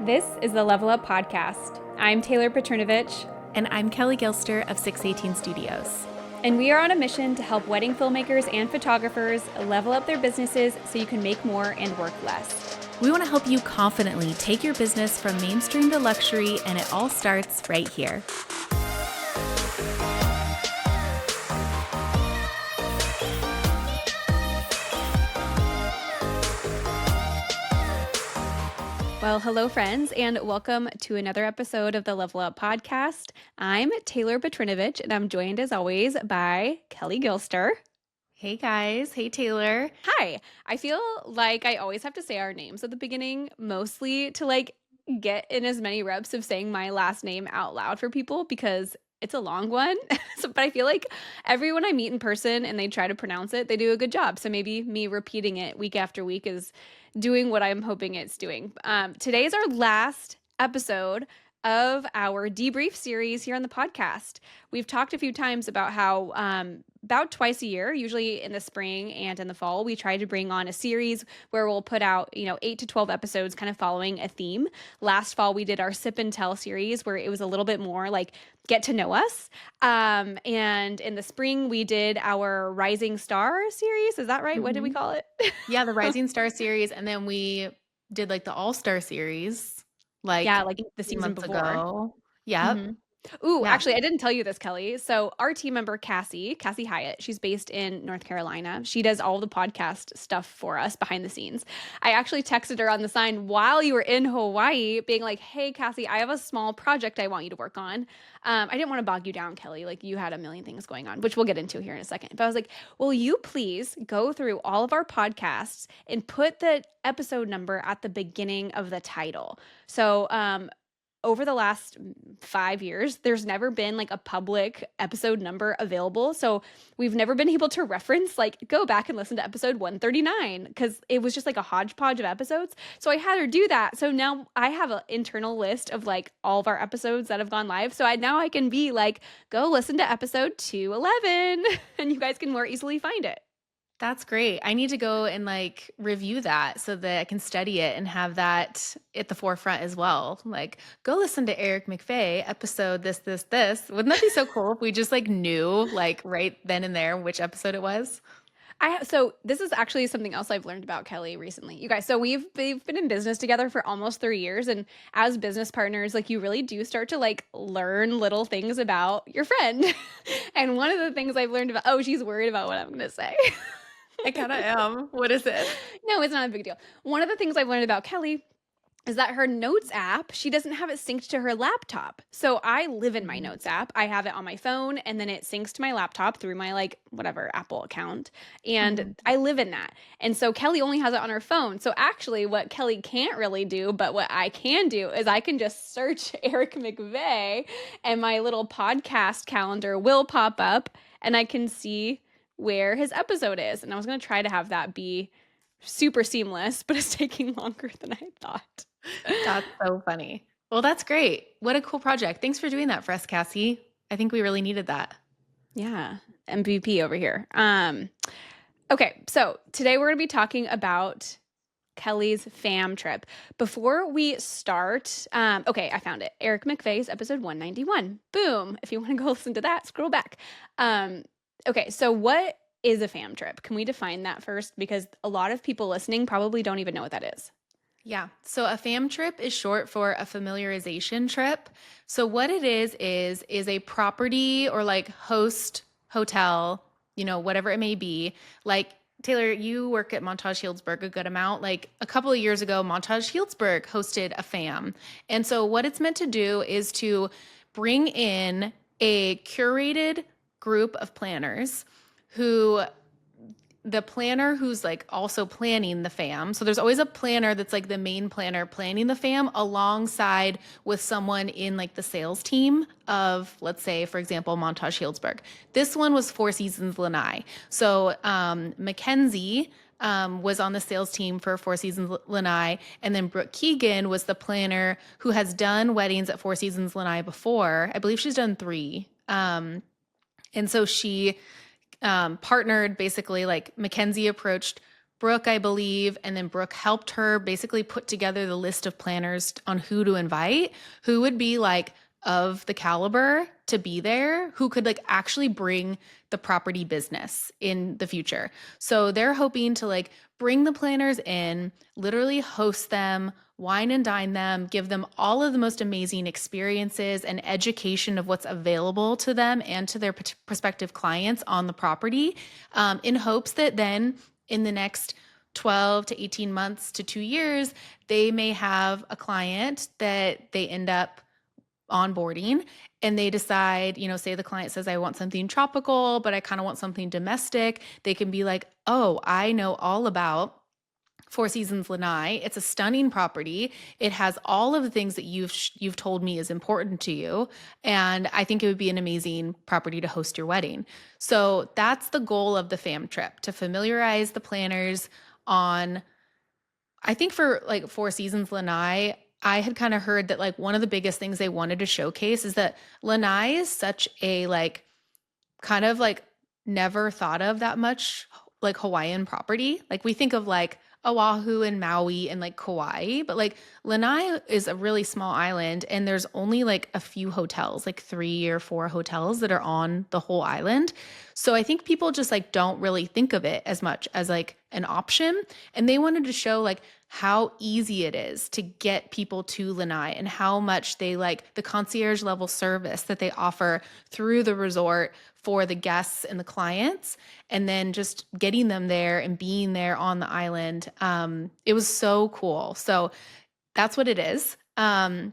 This is the Level Up Podcast. I'm Taylor Petrinovich. And I'm Kelley Gilster of 618 Studios. And we are on a mission to help wedding filmmakers and photographers level up their businesses so you can make more and work less. We want to help you confidently take your business from mainstream to luxury, and it all starts right here. Well, hello, friends, and welcome to another episode of the Level Up Podcast. I'm Taylor Petrinovich, and I'm joined, as always, by Kelley Gilster. Hey, guys. Hey, Taylor. Hi. I feel like I always have to say our names at the beginning, mostly to get in as many reps of saying my last name out loud for people because it's a long one. But I feel like everyone I meet in person and they try to pronounce it, they do a good job. So maybe me repeating it week after week is doing what I'm hoping it's doing. Today is our last episode of our debrief series here on the podcast. We've talked a few times about how about twice a year, usually in the spring and in the fall, we try to bring on a series where we'll put out, 8 to 12 episodes kind of following a theme. Last fall, we did our Sip and Tell series where it was a little bit more like get to know us. And in the spring, we did our Rising Star series. Is that right? Mm-hmm. What did we call it? Yeah, the Rising Star series. And then we did the All-Star series. Like the season before. Ago. Yep. Mm-hmm. Ooh, yeah. Actually, I didn't tell you this, Kelley. So our team member, Cassie Hyatt, she's based in North Carolina. She does all the podcast stuff for us behind the scenes. I actually texted her on the sign while you were in Hawaii being like, hey, Cassie, I have a small project I want you to work on. I didn't want to bog you down, Kelley. You had a million things going on, which we'll get into here in a second. But I was like, will you please go through all of our podcasts and put the episode number at the beginning of the title? So, over the last 5 years, there's never been a public episode number available. So we've never been able to reference, go back and listen to episode 139 because it was just a hodgepodge of episodes. So I had her do that. So now I have an internal list of all of our episodes that have gone live. So now I can be go listen to episode 211 and you guys can more easily find it. That's great. I need to go and review that so that I can study it and have that at the forefront as well. Go listen to Eric McVay episode this. Wouldn't that be so cool if we just knew right then and there which episode it was? So this is actually something else I've learned about Kelley recently. You guys, so we've been in business together for almost 3 years. And as business partners, you really do start to learn little things about your friend. And one of the things I've learned about, she's worried about what I'm going to say. I kind of am. What is it? No, it's not a big deal. One of the things I've learned about Kelley is that her notes app, she doesn't have it synced to her laptop. So I live in my notes app. I have it on my phone and then it syncs to my laptop through my whatever Apple account. And I live in that. And so Kelley only has it on her phone. So actually what Kelley can't really do, but what I can do is I can just search Eric McVay and my little podcast calendar will pop up and I can see where his episode is. And I was going to try to have that be super seamless, but it's taking longer than I thought. That's so funny. Well, that's great. What a cool project. Thanks for doing that for us, Cassie. I think we really needed that. Yeah. MVP over here. Okay. So today we're going to be talking about Kelley's FAM trip. Before we start, I found it. Eric McVay's episode 191. Boom. If you want to go listen to that, scroll back. Okay, so what is a FAM trip? Can we define that first? Because a lot of people listening probably don't even know what that is. Yeah, so a FAM trip is short for a familiarization trip. So what it is a property or host hotel, whatever it may be. Taylor, you work at Montage Healdsburg a good amount. A couple of years ago, Montage Healdsburg hosted a FAM. And so what it's meant to do is to bring in a curated group of planners the planner who's also planning the FAM. So there's always a planner that's the main planner planning the FAM alongside with someone in the sales team of, let's say, for example, Montage Healdsburg. This one was Four Seasons Lanai. So Mackenzie was on the sales team for Four Seasons Lanai, and then Brooke Keegan was the planner who has done weddings at Four Seasons Lanai before. I believe she's done 3. And so she partnered, basically Mackenzie approached Brooke, I believe, and then Brooke helped her basically put together the list of planners on who to invite, who would be like of the caliber to be there, who could like actually bring the property business in the future. So they're hoping to like bring the planners in, literally host them, wine and dine them, give them all of the most amazing experiences and education of what's available to them and to their prospective clients on the property, in hopes that then in the next 12 to 18 months to 2 years, they may have a client that they end up onboarding and they decide, say the client says, I want something tropical, but I kind of want something domestic. They can be like, oh, I know all about Four Seasons Lanai. It's a stunning property. It has all of the things that you've told me is important to you, and I think it would be an amazing property to host your wedding. So that's the goal of the FAM trip, to familiarize the planners on, I think for like Four Seasons Lanai, I had kind of heard that like one of the biggest things they wanted to showcase is that Lanai is such a like kind of like never thought of that much like Hawaiian property. Like we think of like Oahu and Maui and like Kauai, but like Lanai is a really small island and there's only like a few hotels, like 3 or 4 hotels that are on the whole island. So I think people just like don't really think of it as much as like an option. And they wanted to show like how easy it is to get people to Lanai and how much they like the concierge level service that they offer through the resort for the guests and the clients, and then just getting them there and being there on the island. It was so cool. So that's what it is. And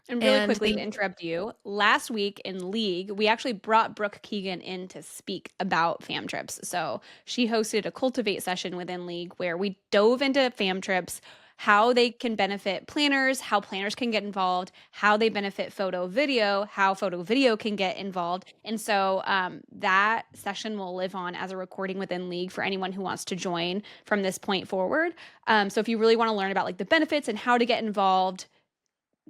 really And quickly to they, interrupt you, last week in League, we actually brought Brooke Keegan in to speak about fam trips. So she hosted a cultivate session within League where we dove into fam trips, how they can benefit planners, how planners can get involved, how they benefit photo video, how photo video can get involved. And so that session will live on as a recording within League for anyone who wants to join from this point forward. So if you really want to learn about like the benefits and how to get involved,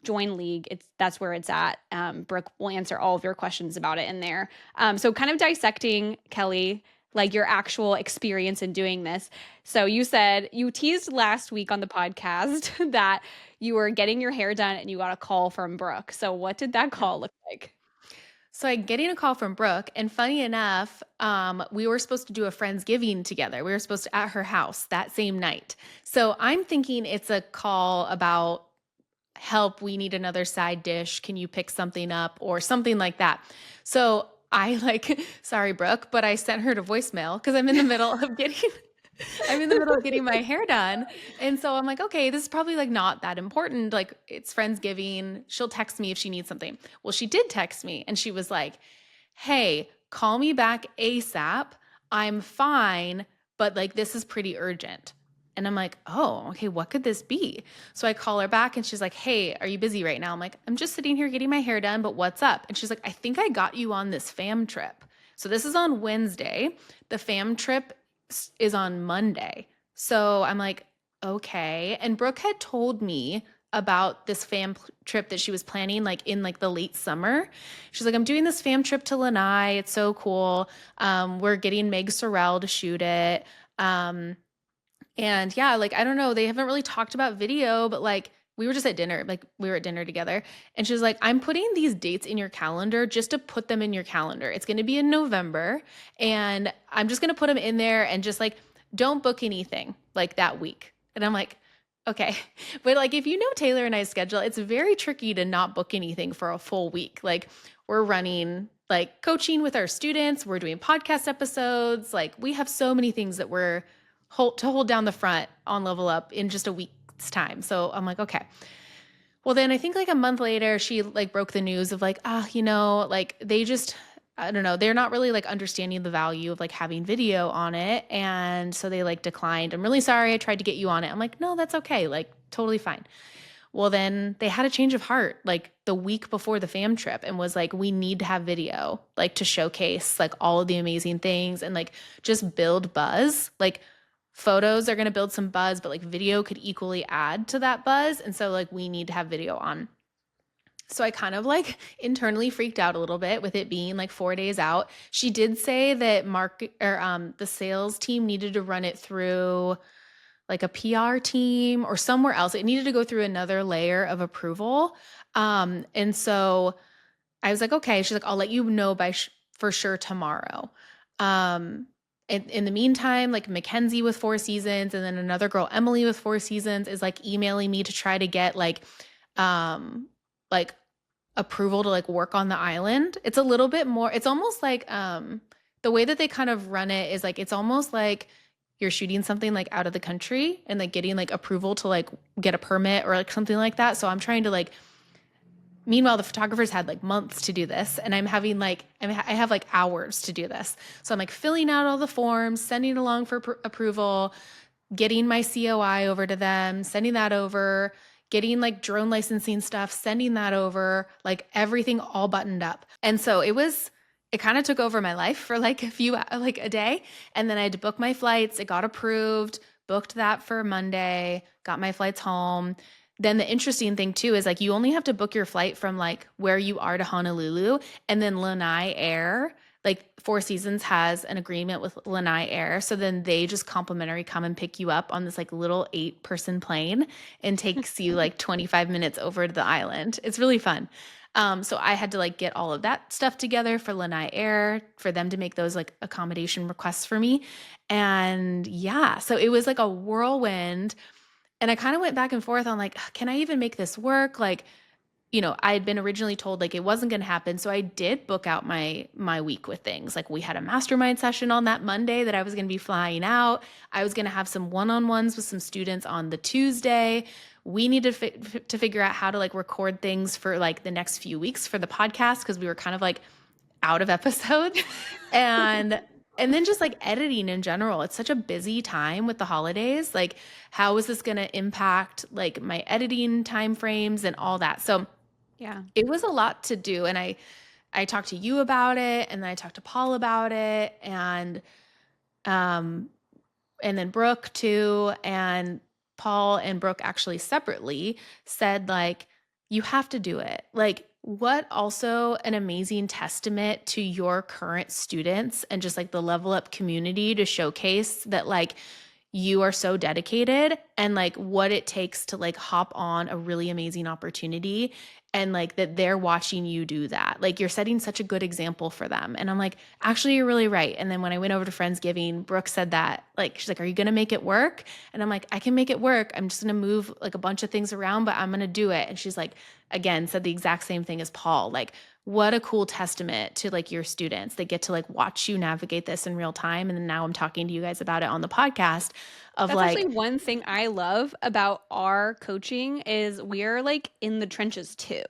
join League. That's where it's at. Brooke will answer all of your questions about it in there. So kind of dissecting, Kelley, like your actual experience in doing this. So you said you teased last week on the podcast that you were getting your hair done and you got a call from Brooke. So what did that call look like? So I'm getting a call from Brooke, and funny enough, we were supposed to do a Friendsgiving together. We were supposed to at her house that same night. So I'm thinking it's a call about help, we need another side dish. Can you pick something up or something like that? So I like, sorry, Brooke, but I sent her to voicemail because I'm in the middle of getting I'm in the middle of getting my hair done. And so I'm like, okay, this is probably like not that important. Like it's Friendsgiving. She'll text me if she needs something. Well, she did text me and she was like, hey, call me back ASAP. I'm fine, but like this is pretty urgent. And I'm like, oh, okay, what could this be? So I call her back and she's like, hey, are you busy right now? I'm like, I'm just sitting here getting my hair done, but what's up? And she's like, I think I got you on this fam trip. So this is on Wednesday. The fam trip is on Monday. So I'm like, okay. And Brooke had told me about this fam trip that she was planning like in like the late summer. She's like, I'm doing this fam trip to Lanai. It's so cool. We're getting Meg Sorrell to shoot it. And yeah, like, I don't know, they haven't really talked about video, but like, we were just at dinner, like, we were at dinner together. And she's like, I'm putting these dates in your calendar just to put them in your calendar. It's going to be in November. And I'm just going to put them in there and just like, don't book anything like that week. And I'm like, okay. But like, if you know Taylor and I's schedule, it's very tricky to not book anything for a full week. Like, we're running like coaching with our students, we're doing podcast episodes. Like, we have so many things that we're hold down the front on Level Up in just a week's time. So I'm like, okay. Well, then I think like a month later, she like broke the news of like, like they just, I don't know, they're not really like understanding the value of like having video on it. And so they like declined. I'm really sorry. I tried to get you on it. I'm like, no, that's okay. Like totally fine. Well, then they had a change of heart like the week before the fam trip and was like, we need to have video like to showcase like all of the amazing things and like just build buzz. Like, photos are going to build some buzz, but like video could equally add to that buzz. And so like we need to have video on. So I kind of like internally freaked out a little bit with it being like 4 days out. She did say that the sales team needed to run it through like a PR team or somewhere else. It needed to go through another layer of approval. And so I was like, okay. She's like, I'll let you know for sure tomorrow. Um, in the meantime, like Mackenzie with Four Seasons and then another girl, Emily with Four Seasons, is like emailing me to try to get um, like approval to like work on the island. It's a little bit more, it's almost like the way that they kind of run it is like it's almost like you're shooting something like out of the country and like getting like approval to like get a permit or like something like that. So I'm trying to like meanwhile the photographers had like months to do this and I'm having like I have like hours to do this. So I'm like filling out all the forms, sending along for approval, getting my COI over to them, sending that over, getting like drone licensing stuff, sending that over, like everything all buttoned up. And so it kind of took over my life for like like a day. And then I had to book my flights. It got approved, booked that for Monday, got my flights home. Then the interesting thing too is like you only have to book your flight from like where you are to Honolulu, and then Lanai Air, like Four Seasons has an agreement with Lanai Air. So then they just complimentary come and pick you up on this like little 8-person plane and takes you like 25 minutes over to the island. It's really fun. So I had to like get all of that stuff together for Lanai Air for them to make those like accommodation requests for me. And yeah, so it was like a whirlwind. And I kind of went back and forth on like, can I even make this work? Like, I had been originally told like it wasn't going to happen. So I did book out my week with things. Like we had a mastermind session on that Monday that I was going to be flying out. I was going to have some one-on-ones with some students on the Tuesday. We needed to figure out how to like record things for like the next few weeks for the podcast because we were kind of like out of episodes. And then just like editing in general, it's such a busy time with the holidays. Like, how is this going to impact like my editing timeframes and all that? So Yeah. it was a lot to do. And I talked to you about it, and then I talked to Paul about it, um, and then Brooke too. And Paul and Brooke actually separately said like, you have to do it. Like, what also an amazing testament to your current students and just like the level up community to showcase that like you are so dedicated and like what it takes to like hop on a really amazing opportunity, and like that they're watching you do that. Like you're setting such a good example for them. And I'm like, actually, you're really right. And then when I went over to Friendsgiving, Brooke said that, like, she's like, are you going to make it work? And I'm like, I can make it work. I'm just going to move like a bunch of things around, but I'm going to do it. And she's like, again, said the exact same thing as Paul. Like, what a cool testament to like your students. They get to like watch you navigate this in real time. And then now I'm talking to you guys about it on the podcast of That's like, actually one thing I love about our coaching is we're like in the trenches too.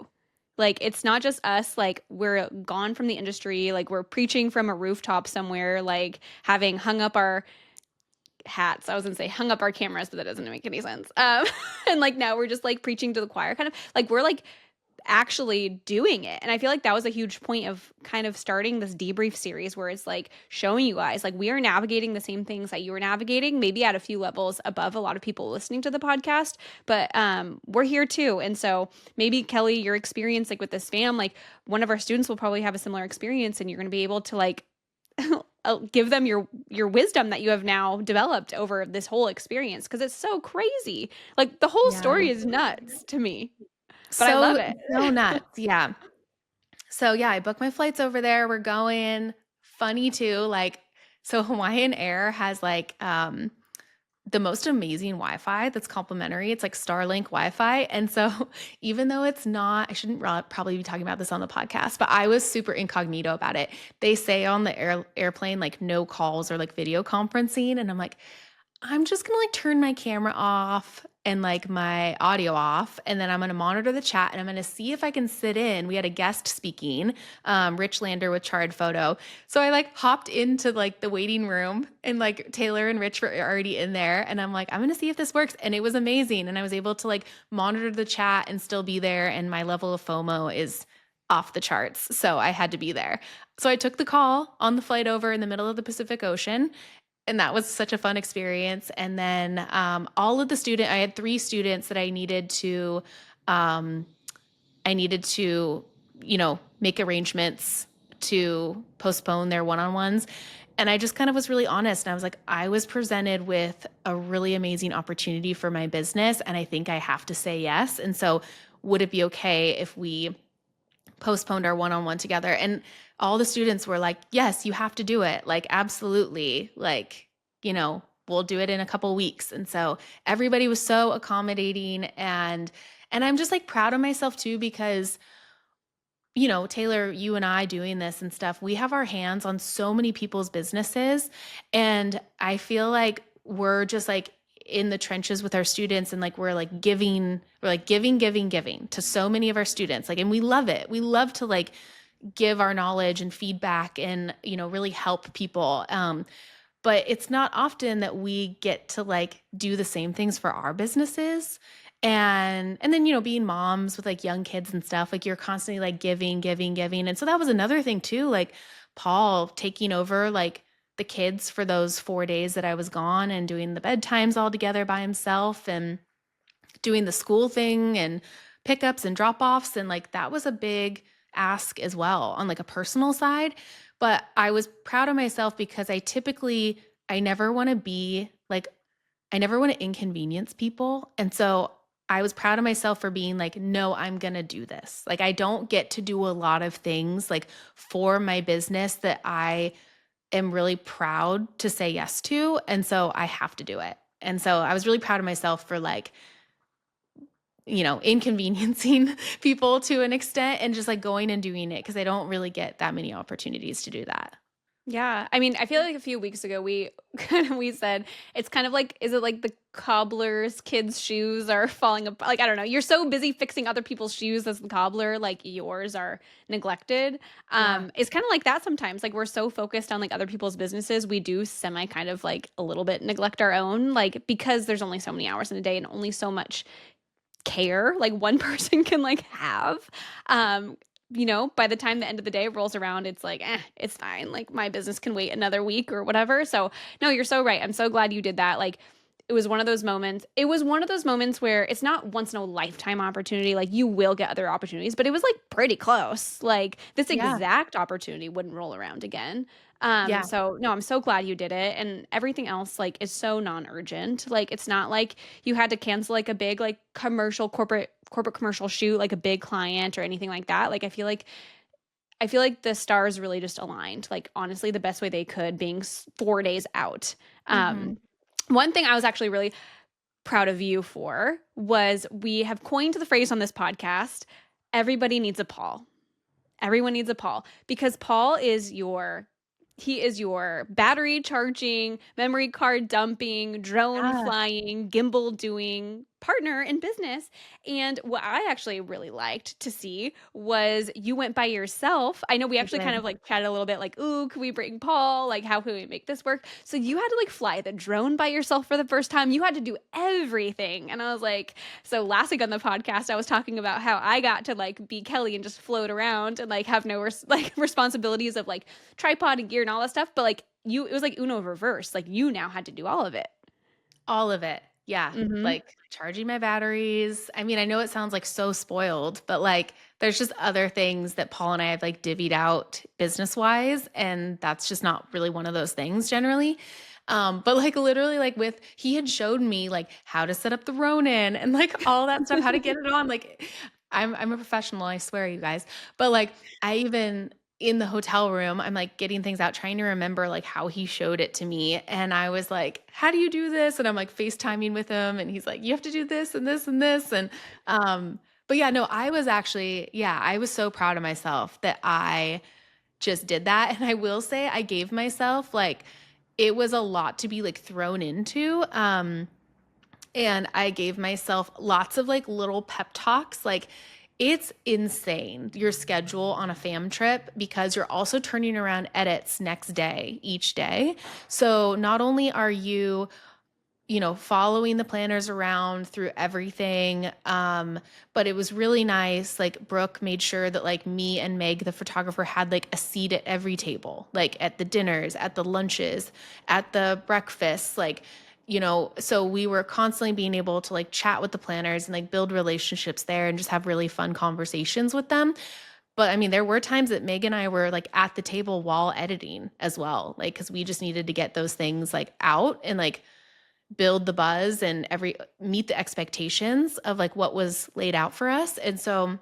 Like it's not just us, like we're gone from the industry, like we're preaching from a rooftop somewhere, like having hung up our hats. I was gonna say hung up our cameras, but that doesn't make any sense. And like now we're just like preaching to the choir, kind of like we're like actually doing it. And I feel like that was a huge point of kind of starting this debrief series where it's like showing you guys like we are navigating the same things that you were navigating, maybe at a few levels above a lot of people listening to the podcast, but we're here too. And so maybe Kelley, your experience like with this fam, like one of our students will probably have a similar experience and you're going to be able to like give them your wisdom that you have now developed over this whole experience because it's so crazy. Like the whole yeah, story is nuts to me, but I love so, it. so nuts. Yeah. So yeah, I booked my flights over there. We're going. Funny too, like so Hawaiian Air has like the most amazing Wi-Fi that's complimentary. It's like Starlink Wi-Fi. And so even though it's not, I shouldn't probably be talking about this on the podcast, but I was super incognito about it. They say on the airplane like no calls or like video conferencing, and I'm like, I'm just gonna like turn my camera off and like my audio off, and then I'm gonna monitor the chat and I'm gonna see if I can sit in. We had a guest speaking, Rich Lander with Charred Photo. So I like hopped into like the waiting room, and like Taylor and Rich were already in there, and I'm like, I'm gonna see if this works. And it was amazing. And I was able to like monitor the chat and still be there. And my level of FOMO is off the charts. So I had to be there. So I took the call on the flight over in the middle of the Pacific Ocean, and that was such a fun experience. And then I had 3 students that I needed to I needed to, make arrangements to postpone their one-on-ones. And I just kind of was really honest. And I was like, I was presented with a really amazing opportunity for my business. And I think I have to say yes. And so would it be okay if we postponed our one-on-one together? And all the students were like, yes, you have to do it. Like, absolutely. Like, we'll do it in a couple weeks. And so everybody was so accommodating, and I'm just like proud of myself too, because Taylor, you and I doing this and stuff, we have our hands on so many people's businesses. And I feel like we're just like in the trenches with our students, and like we're like giving to so many of our students. Like, and we love it. We love to like give our knowledge and feedback and, really help people. But it's not often that we get to like do the same things for our businesses. And then, being moms with like young kids and stuff, like you're constantly like giving. And so that was another thing too, like Paul taking over like the kids for those 4 days that I was gone, and doing the bedtimes all together by himself, and doing the school thing and pickups and drop-offs. And like that was a big ask as well on like a personal side. But I was proud of myself because I never want to be like, I never want to inconvenience people. And so I was proud of myself for being like, no, I'm going to do this. Like, I don't get to do a lot of things like for my business that I am really proud to say yes to. And so I have to do it. And so I was really proud of myself for like, inconveniencing people to an extent, and just like going and doing it, because I don't really get that many opportunities to do that. Yeah. I mean, I feel like a few weeks ago we said it's kind of like, is it like the cobbler's kids' shoes are falling apart? Like, I don't know. You're so busy fixing other people's shoes as the cobbler, like yours are neglected. Yeah. It's kind of like that sometimes. Like, we're so focused on like other people's businesses, we do semi kind of like a little bit neglect our own, like because there's only so many hours in a day and only so much care like one person can like have. By the time the end of the day rolls around, it's like, it's fine. Like, my business can wait another week or whatever. So no, you're so right. I'm so glad you did that. Like, it was one of those moments. It was one of those moments where it's not once in a lifetime opportunity. Like, you will get other opportunities, but it was like pretty close. Like, this Yeah. exact opportunity wouldn't roll around again. Yeah. So no, I'm so glad you did it. And everything else like is so non-urgent. Like, it's not like you had to cancel like a big like corporate commercial shoot, like a big client or anything like that. Like, I feel like the stars really just aligned, like honestly the best way they could, being 4 days out. Mm-hmm. One thing I was actually really proud of you for was, we have coined the phrase on this podcast, everybody needs a Paul. Everyone needs a Paul, because Paul is your battery charging, memory card dumping, drone Yeah. flying, gimbal doing partner in business. And what I actually really liked to see was you went by yourself. I know we I actually kind did. of like chatted a little bit like, ooh, can we bring Paul? Like, how can we make this work? So you had to like fly the drone by yourself for the first time. You had to do everything. And I was like, so last week on the podcast, I was talking about how I got to like be Kelley and just float around and like have no responsibilities of like tripod and gear and all that stuff. But like it was like Uno reverse. Like, you now had to do all of it. All of it. Yeah. Mm-hmm. Like charging my batteries. I mean, I know it sounds like so spoiled, but like there's just other things that Paul and I have like divvied out business wise. And that's just not really one of those things generally. But like literally like he had showed me like how to set up the Ronin and like all that stuff, how to get it on. Like I'm a professional, I swear, you guys. But like I even in the hotel room, I'm like getting things out, trying to remember like how he showed it to me. And I was like, how do you do this? And I'm like FaceTiming with him, and he's like, you have to do this and this and this. And but yeah, no, I was actually, yeah, I was so proud of myself that I just did that. And I will say I gave myself like, it was a lot to be like thrown into. And I gave myself lots of like little pep talks. Like, it's insane your schedule on a fam trip, because you're also turning around edits next day, each day. So not only are you, following the planners around through everything, but it was really nice. Like, Brooke made sure that like me and Meg, the photographer, had like a seat at every table, like at the dinners, at the lunches, at the breakfasts, like so we were constantly being able to like chat with the planners and like build relationships there and just have really fun conversations with them. But I mean, there were times that Meg and I were like at the table while editing as well, like, because we just needed to get those things like out and like build the buzz and meet the expectations of like what was laid out for us. And so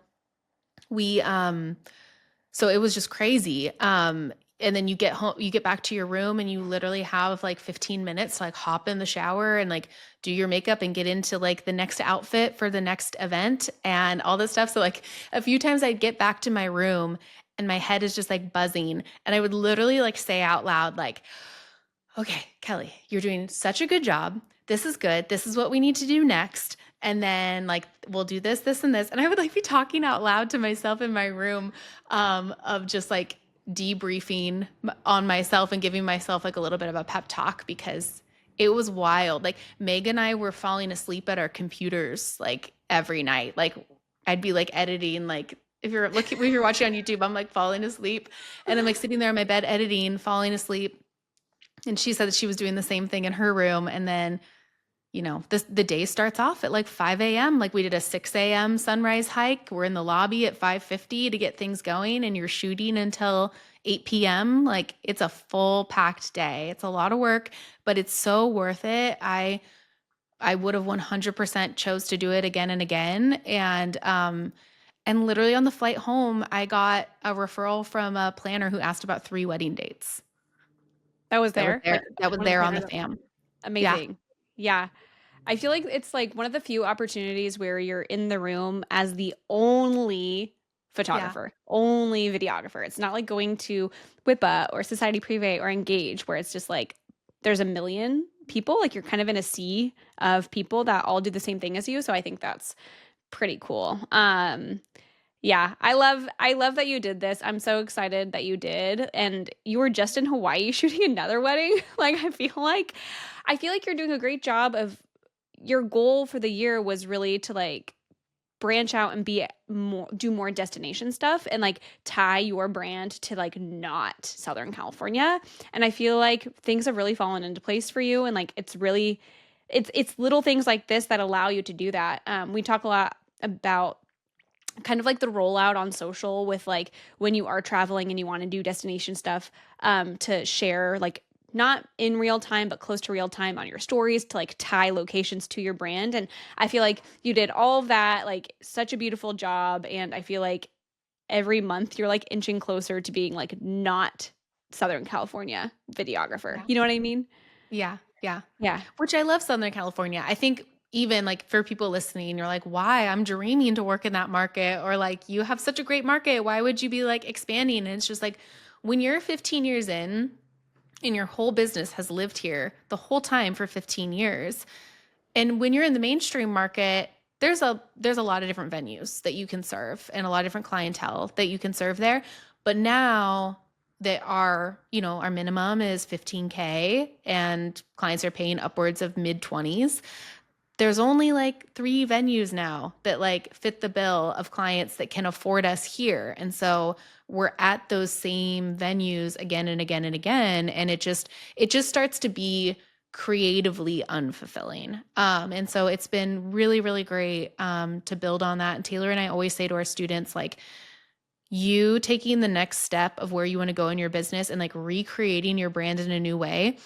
we, so it was just crazy. And then you get home, you get back to your room and you literally have like 15 minutes to like hop in the shower and like do your makeup and get into like the next outfit for the next event and all this stuff. So like a few times I'd get back to my room and my head is just like buzzing. And I would literally like say out loud, like, okay, Kelley, you're doing such a good job. This is good. This is what we need to do next. And then like, we'll do this, this, and this. And I would like be talking out loud to myself in my room of just like debriefing on myself and giving myself like a little bit of a pep talk because it was wild. Like Meg and I were falling asleep at our computers like every night. Like I'd be like editing, like if you're watching on YouTube, I'm like falling asleep and I'm like sitting there in my bed editing, falling asleep. And she said that she was doing the same thing in her room. And then, the day starts off at like 5 a.m. Like we did a 6 a.m. sunrise hike. We're in the lobby at 5:50 to get things going and you're shooting until 8 p.m. Like it's a full packed day. It's a lot of work, but it's so worth it. I would have 100% chose to do it again and again. And literally on the flight home, I got a referral from a planner who asked about 3 wedding dates. That was there? That was there on the FAM. Amazing. Yeah. I feel like it's like one of the few opportunities where you're in the room as the only photographer, only videographer. It's not like going to WIPA or Society Privé or Engage where it's just like there's a million people. Like you're kind of in a sea of people that all do the same thing as you. So I think that's pretty cool. Yeah, I love that you did this. I'm so excited that you did. And you were just in Hawaii shooting another wedding. Like I feel like you're doing a great job of your goal for the year was really to like branch out and do more destination stuff and like tie your brand to like not Southern California. And I feel like things have really fallen into place for you. And like it's little things like this that allow you to do that. We talk a lot about kind of like the rollout on social with like when you are traveling and you want to do destination stuff to share like not in real time but close to real time on your stories to like tie locations to your brand. And I feel like you did all of that, like such a beautiful job. And I feel like every month you're like inching closer to being like not Southern California videographer. You know what I mean? Yeah. Yeah. Which I love Southern California. I think even like for people listening, you're like, why? I'm dreaming to work in that market. Or like, you have such a great market. Why would you be like expanding? And it's just like, when you're 15 years in and your whole business has lived here the whole time for 15 years. And when you're in the mainstream market, there's a lot of different venues that you can serve and a lot of different clientele that you can serve there. But now that our minimum is 15K and clients are paying upwards of mid 20s, there's only like 3 venues now that like fit the bill of clients that can afford us here. And so we're at those same venues again and again and again. And it just starts to be creatively unfulfilling. And so it's been really, really great to build on that. And Taylor and I always say to our students, like, you taking the next step of where you want to go in your business and like recreating your brand in a new way,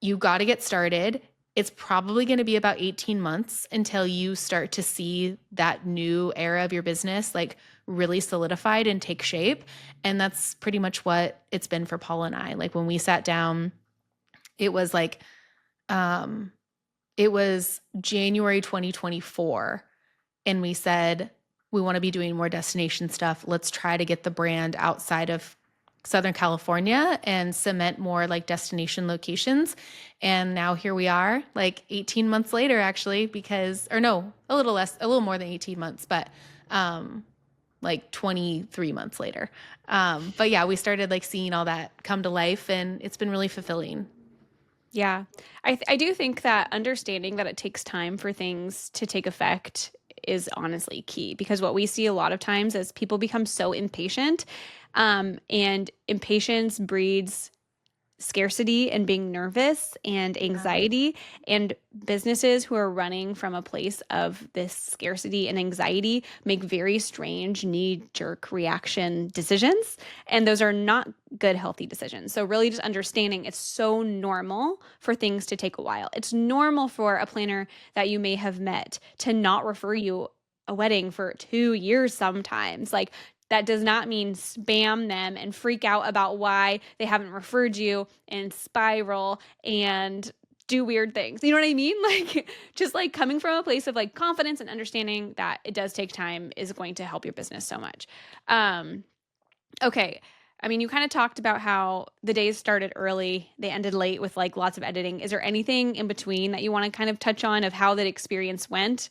you got to get started. It's probably going to be about 18 months until you start to see that new era of your business like really solidified and take shape. And that's pretty much what it's been for Paul and I. Like when we sat down, it was like, it was January 2024. And we said, we want to be doing more destination stuff. Let's try to get the brand outside of Southern California and cement more like destination locations. And now here we are like 18 months later, actually, a little more than 18 months, but like 23 months later. But yeah, we started like seeing all that come to life and it's been really fulfilling. Yeah. I do think that understanding that it takes time for things to take effect is honestly key, because what we see a lot of times is people become so impatient, and impatience breeds scarcity and being nervous and Yeah. anxiety, and businesses who are running from a place of this scarcity and anxiety make very strange knee-jerk reaction decisions, and those are not good healthy decisions. So really just understanding it's so normal for things to take a while. It's normal for a planner that you may have met to not refer you a wedding for 2 years sometimes. Like, that does not mean spam them and freak out about why they haven't referred you and spiral and do weird things. You know what I mean? Like, just like coming from a place of like confidence and understanding that it does take time is going to help your business so much. Um, okay. I mean, you kind of talked about how the days started early, they ended late with like lots of editing. Is there anything in between that you want to kind of touch on of how that experience went?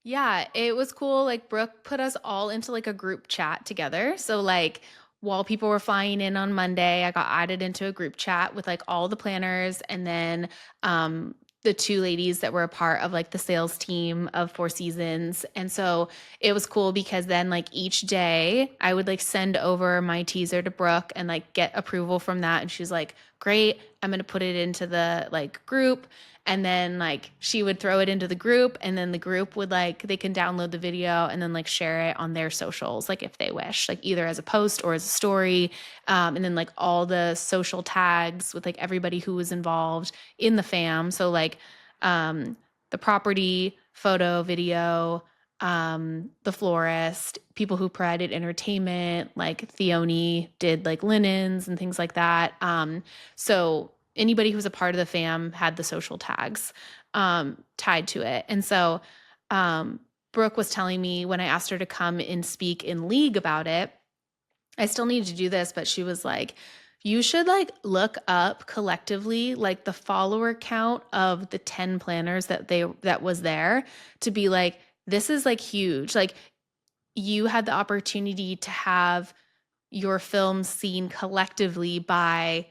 Yeah, it was cool. Like Brooke put us all into like a group chat together. So like while people were flying in on Monday, I got added into a group chat with like all the planners and then the two ladies that were a part of like the sales team of Four Seasons. And so it was cool because then like each day I would like send over my teaser to Brooke and like get approval from that. And she's like, great, I'm going to put it into the like group. And then like she would throw it into the group and then the group would like they can download the video and then like share it on their socials like if they wish, like either as a post or as a story. And then like all the social tags with like everybody who was involved in the fam. So like the property, photo, video, the florist, people who provided entertainment, like Theone did like linens and things like that. So anybody who was a part of the fam had the social tags tied to it. And so Brooke was telling me when I asked her to come and speak in league about it, I still need to do this, but she was like, you should like look up collectively like the follower count of the 10 planners that was there to be like, this is like huge. Like you had the opportunity to have your film seen collectively by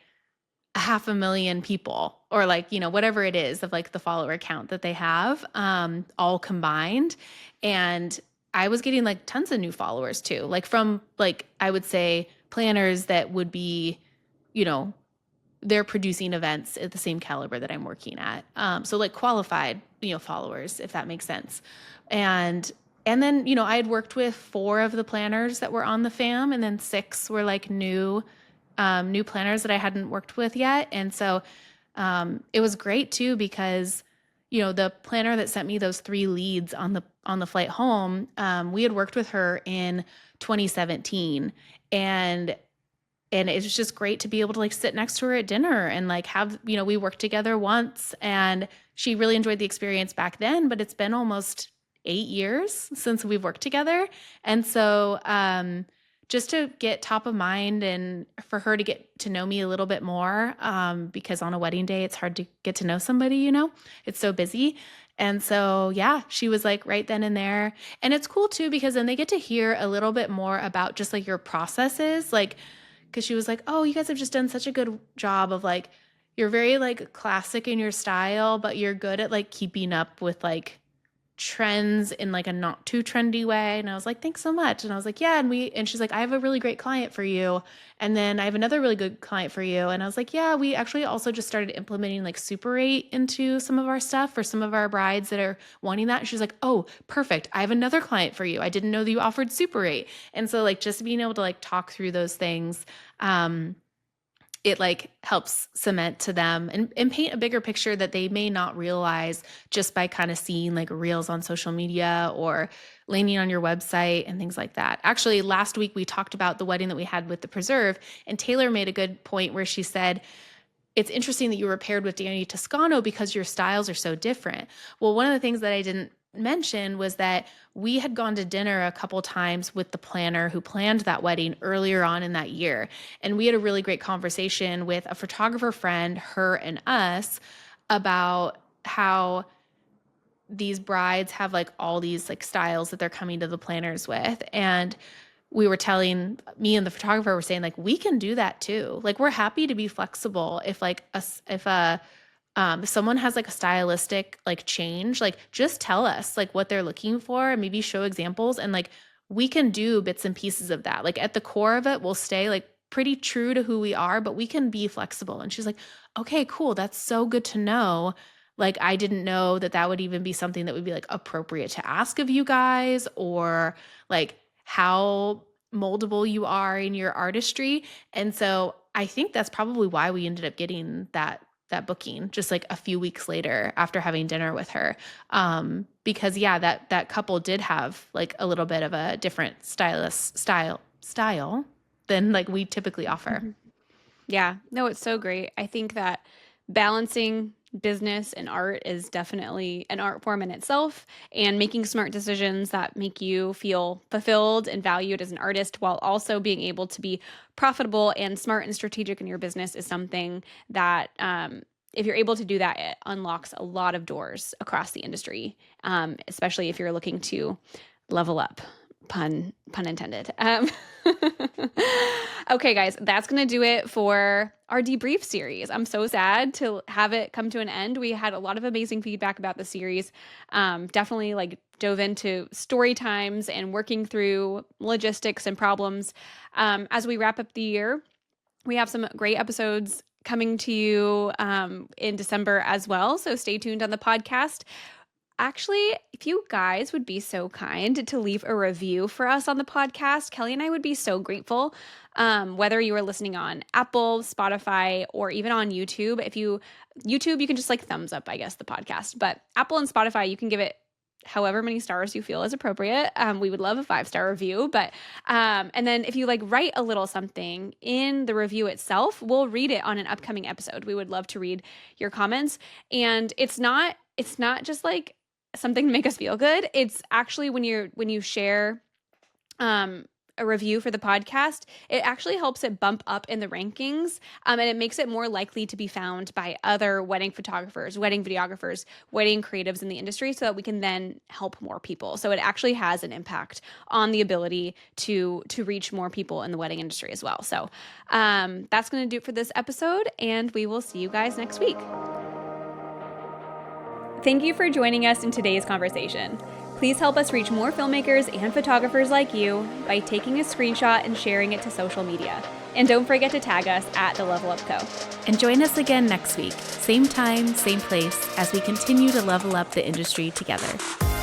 500,000 people or like, you know, whatever it is of like the follower count that they have, all combined. And I was getting like tons of new followers too, like from like, I would say planners that would be, you know, they're producing events at the same caliber that I'm working at. So like qualified, you know, followers, if that makes sense. And and then, you know, I had worked with 4 of the planners that were on the fam, and then 6 were like new planners that I hadn't worked with yet. And so it was great too because, you know, the planner that sent me those 3 leads on the flight home, we had worked with her in 2017, and it was just great to be able to like sit next to her at dinner and like have, you know, we worked together once and she really enjoyed the experience back then, but it's been almost 8 years since we've worked together. And so just to get top of mind and for her to get to know me a little bit more, because on a wedding day, it's hard to get to know somebody, you know, it's so busy. And so, yeah, she was like right then and there. And it's cool too, because then they get to hear a little bit more about just like your processes. Like, because she was like, oh, you guys have just done such a good job of like, you're very like classic in your style, but you're good at like keeping up with like trends in like a not too trendy way. And I was like, thanks so much. And I was like, yeah. And she's like, I have a really great client for you. And then I have another really good client for you. And I was like, yeah, we actually also just started implementing like Super 8 into some of our stuff for some of our brides that are wanting that. And she's like, oh, perfect. I have another client for you. I didn't know that you offered Super 8. And so like just being able to like talk through those things, it like helps cement to them and paint a bigger picture that they may not realize just by kind of seeing like reels on social media or landing on your website and things like that. Actually, last week we talked about the wedding that we had with the preserve, and Taylor made a good point where she said, it's interesting that you were paired with Danny Toscano because your styles are so different. Well, one of the things that I didn't mention was that we had gone to dinner a couple times with the planner who planned that wedding earlier on in that year. And we had a really great conversation with a photographer friend, her and us, about how these brides have like all these like styles that they're coming to the planners with. And we were telling me and the photographer were saying like we can do that too. Like we're happy to be flexible if like if someone has like a stylistic like change, like just tell us like what they're looking for and maybe show examples, and like we can do bits and pieces of that. Like at the core of it, we'll stay like pretty true to who we are, but we can be flexible. And she's like, okay, cool. That's so good to know. Like, I didn't know that that would even be something that would be like appropriate to ask of you guys, or like how moldable you are in your artistry. And so I think that's probably why we ended up getting that booking just like a few weeks later after having dinner with her. Because yeah, that couple did have like a little bit of a different style than like we typically offer. Mhm. Yeah, no, it's so great. I think that balancing business and art is definitely an art form in itself, and making smart decisions that make you feel fulfilled and valued as an artist while also being able to be profitable and smart and strategic in your business is something that, if you're able to do that, it unlocks a lot of doors across the industry, especially if you're looking to level up. Pun intended. Okay, guys, that's going to do it for our debrief series. I'm so sad to have it come to an end. We had a lot of amazing feedback about the series. Definitely like dove into story times and working through logistics and problems. As we wrap up the year, we have some great episodes coming to you in December as well. So stay tuned on the podcast. Actually, if you guys would be so kind to leave a review for us on the podcast, Kelley and I would be so grateful. Whether you are listening on Apple, Spotify, or even on YouTube. YouTube, you can just like thumbs up, I guess, the podcast. But Apple and Spotify, you can give it however many stars you feel is appropriate. We would love a 5-star review, and then if you like write a little something in the review itself, we'll read it on an upcoming episode. We would love to read your comments. And it's not just like something to make us feel good. It's actually when you share a review for the podcast, it actually helps it bump up in the rankings, and it makes it more likely to be found by other wedding photographers, wedding videographers, wedding creatives in the industry, so that we can then help more people. So it actually has an impact on the ability to reach more people in the wedding industry as well. So that's going to do it for this episode, and we will see you guys next week. Thank you for joining us in today's conversation. Please help us reach more filmmakers and photographers like you by taking a screenshot and sharing it to social media. And don't forget to tag us at The Level Up Co. And join us again next week, same time, same place, as we continue to level up the industry together.